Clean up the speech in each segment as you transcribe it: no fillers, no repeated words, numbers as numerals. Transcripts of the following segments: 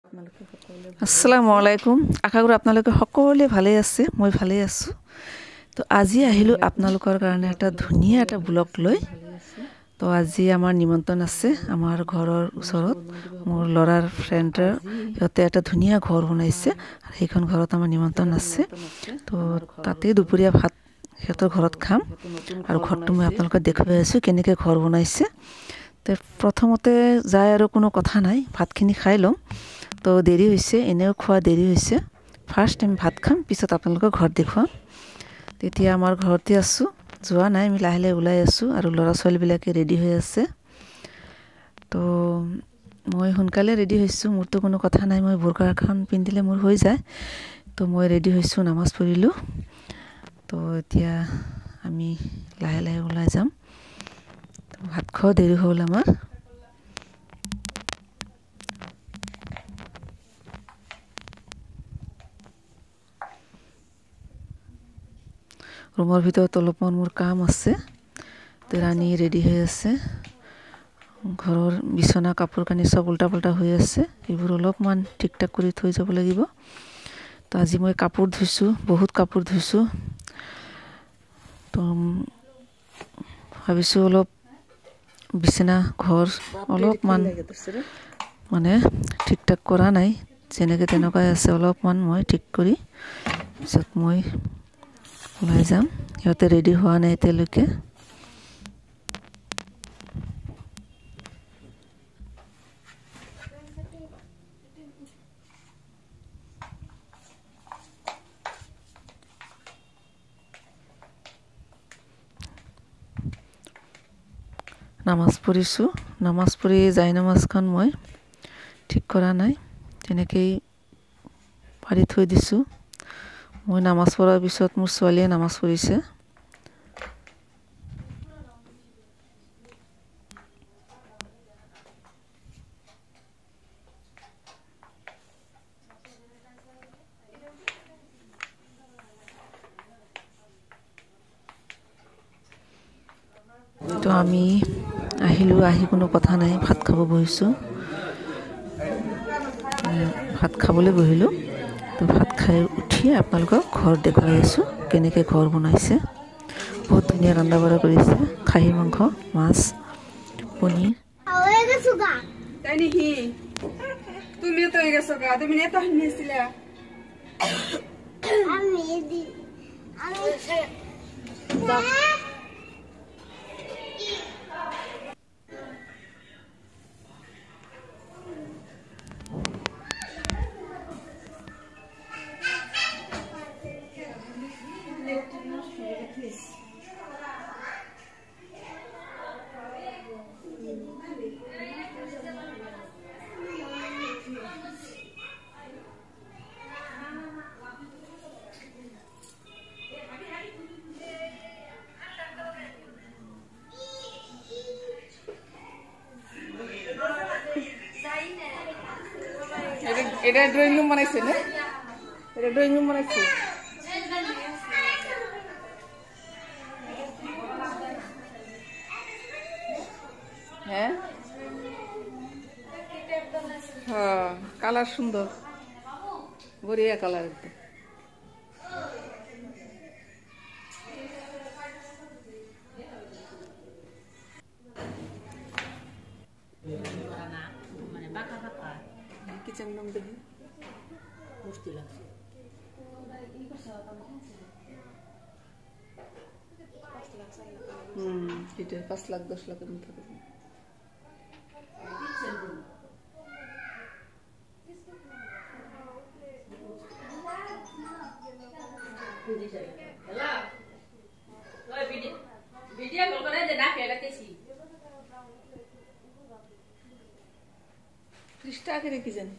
আসসালামু আলাইকুম আশা কৰো আপোনালোকে সকলোৱে ভালে আছে মই ভালে আছো তো আজি আহিলো আপোনালোকৰ কাৰণে এটা ধুনিয়া এটা ব্লগ লৈ তো আজি আমাৰ নিমন্ত্ৰণ আছে আমাৰ ঘৰৰ ওচৰত মোৰ লৰাৰ ফ্ৰেণ্ডৰ হতে এটা ধুনিয়া ঘৰ বনাইছে আৰু এইখন ঘৰত আমাৰ নিমন্ত্ৰণ আছে তো তাতে দুপৰীয়া ভাত হেতৰ ঘৰত খাম আৰু ঘৰটো মই আপোনালোকক দেখুৱাই আছো কেনেকৈ ঘৰ বনাইছে তে প্ৰথমতে যায় আৰু কোনো কথা নাই ভাতখিনি খাই লম তো দেৰি হৈছে এনেও খোৱা দেৰি হৈছে ফাৰ্স্ট টাইম ভাত খাম পিছত আপোনালোকক ঘৰ দেখুৱাম তেতিয়া আমাৰ ঘৰতে আছো যোৱা নাই আমি লাহে ওলাই আছো আৰু লৰা ছোৱালী বিলাকে ৰেডি হৈ আছে তো মই সোনকালে ৰেডি হৈছো মোৰতো কোনো কথা নাই মই বুৰকাখন পিন্ধিলে মোৰ হৈ যায় তো মই ৰেডি হৈছো নামাজ পঢ়িলো তো এতিয়া আমি লাহে ওলাই যাম তো ভাত খোৱা দেৰি হ'ল আমাৰ ৰুমৰ ভিতৰত অলপমান মোৰ কাম আছে তো ৰাণী ৰেডি হৈ আছে ঘৰৰ বিছনা কাপোৰ কানি সব উল্টা পুল্টা হৈ আছে এইবোৰ অলপমান ঠিক ঠাক কৰি থৈ যাব লাগিব তো আজি মই কাপোৰ ধুইছো বহুত কাপোৰ ধুইছো তো ভাবিছো অলপ বিছনা ঘৰ অলপমান মানে ঠিক ঠাক কৰা নাই যেনেকৈ তেনেকৈ আছে অলপমান মই ঠিক কৰি পিছত মই ওলাই যাম ইহঁতে ৰেডি হোৱা নাই এতিয়ালৈকে নামাজ পঢ়িছো নামাজ পঢ়ি যাই নামাজখন মই ঠিক কৰা নাই তেনেকৈ পাৰি থৈ দিছো মই নামাজ পঢ়াৰ পিছত মোৰ ছোৱালীয়ে নামাজ পঢ়িছে তো আমি আহিলো আহি কোনো কথা নাই ভাত খাব বহিছো ভাত খাবলৈ বহিলো তো ভাত খাই উঠি আপোনালোকক ঘৰ দেখুৱাই আছো কেনেকৈ ঘৰ বনাইছে বহুত ধুনীয়া ৰন্ধা বঢ়া কৰিছে খাহী মাংস মাছ পনীৰ তুমি তো গেছো গা তুমি নেতো নিছিলা আমি এটা ড্রয়িং রুম বানাইছে না এটা ড্রয়িং রুম বানাইছে হ্যাঁ হ্যাঁ কালার সুন্দর বড়িয়া কালার একদম কিচেন রুম দেখি মুশকিল আছে এটা 5 লাখ 10 লাখের মতো হবে কিচেন রুম হ্যালো ওই ভিডিও কল করে দে না কেডা কেছি 30 টাকা করে কি জানি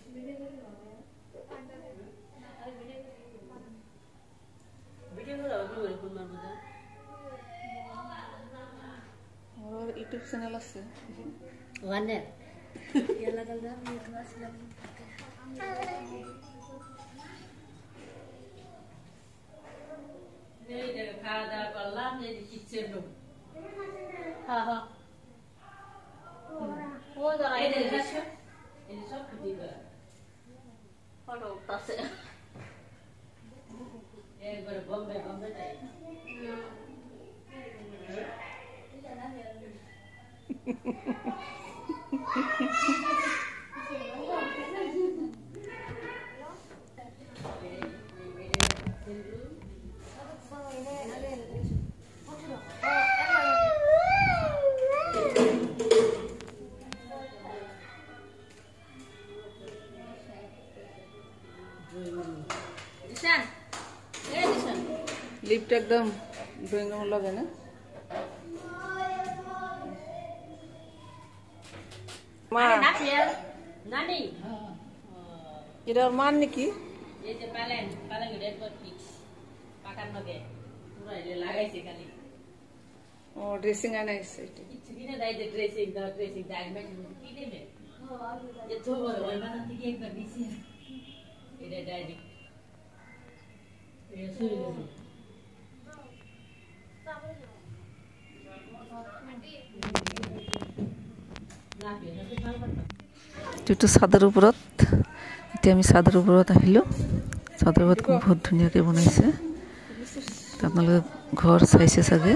ভিডিও কল করে কোন মারবো না और YouTube चैनल আছে ওয়ানে ইয়া লাগাল দাও আমি ক্লাস লাগি এই দেখো খাওয়া দাওয়া করলাম এই কিচেন রুম হ্যাঁ হ্যাঁ ও দাঁড়া এই দেখো এই সব দিবা লিফট একদম ড্রয়িং রুম লগে না মা নানি এটা ওর মান নাকি এই যে পালেন রেড বট ফিক্স পাকার নগে পুরো এলে লাগাইছে খালি ও ড্রেসিং আনাইছে এটা কিছু কিনে দেয় যে ড্রেসিং দাগ মেট কি দেবে এ তো বড় ওই মাথা থেকে একবার দিছি এটা ডাইরেক্ট এই শুরু যিটো চাদৰ ওপৰত এতিয়া আমি চাদৰ ওপৰত আহিলোঁ চাদৰ ওপৰত বহুত ধুনীয়াকৈ বনাইছে আপোনালোকে ঘৰ চাইছে চাগে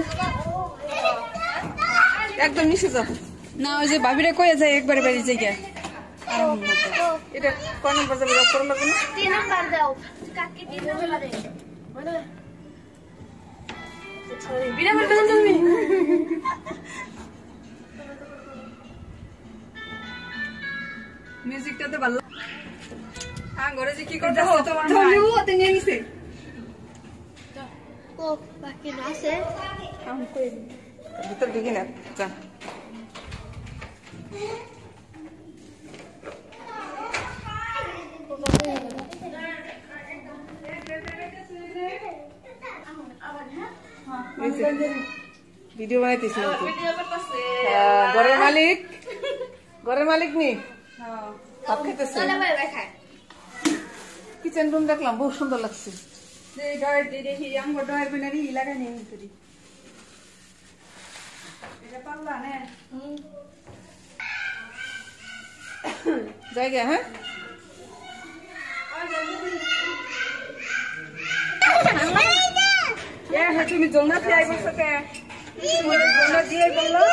একদম নিচে যাও না ওই যে ভাবিরে কয়ে যায় একবারে বাড়ি জায়গা এটা কোন নাম্বার যাবে রক করে লাগবে না 3 নাম্বার দাও কাকে 3 নাম্বারে মানে বিনা বলতে তুমি মিউজিকটা তো ভালো হ্যাঁ ঘরে যে কি করতে হবে তোমার মা তুমি ওতে নিয়ে নিছে ও বাকি না আছে আমি কই ভিতর ঢুকে না যা ভিডিও বানাইতেছি ভিডিও করতেছে ঘরের মালিক নি হ্যাঁ ভাত খাইতেছে চলে ভাই খায় কিচেন রুম দেখলাম বহুত সুন্দর লাগছে এই ডয় দেখি আঙ্গ ডয় বিনারি লাগা নেই করি এটা পারলা না জায়গা হ্যাঁ এ হে তুমি জলনা ফিয়াই বসতে তুমি জলনা দিয়ে বললো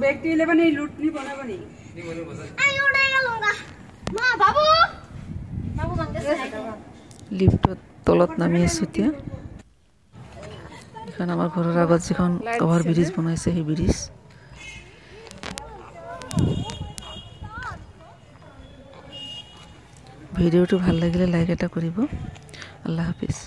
ব্যক্তি লেবানি লুটনি বানাবানি আই উড়াই গেলগা মা বাবু বাবু ভাঙতেছে লিফটত তলত নামি আছো এতিয়া এখন আমাৰ ঘৰৰ আগত যিখন অভাৰ ব্ৰিজ বনাইছে সেই ব্ৰিজ ভিডিঅ'টো ভাল লাগিলে লাইক এটা কৰিব আল্লাহ হাফিজ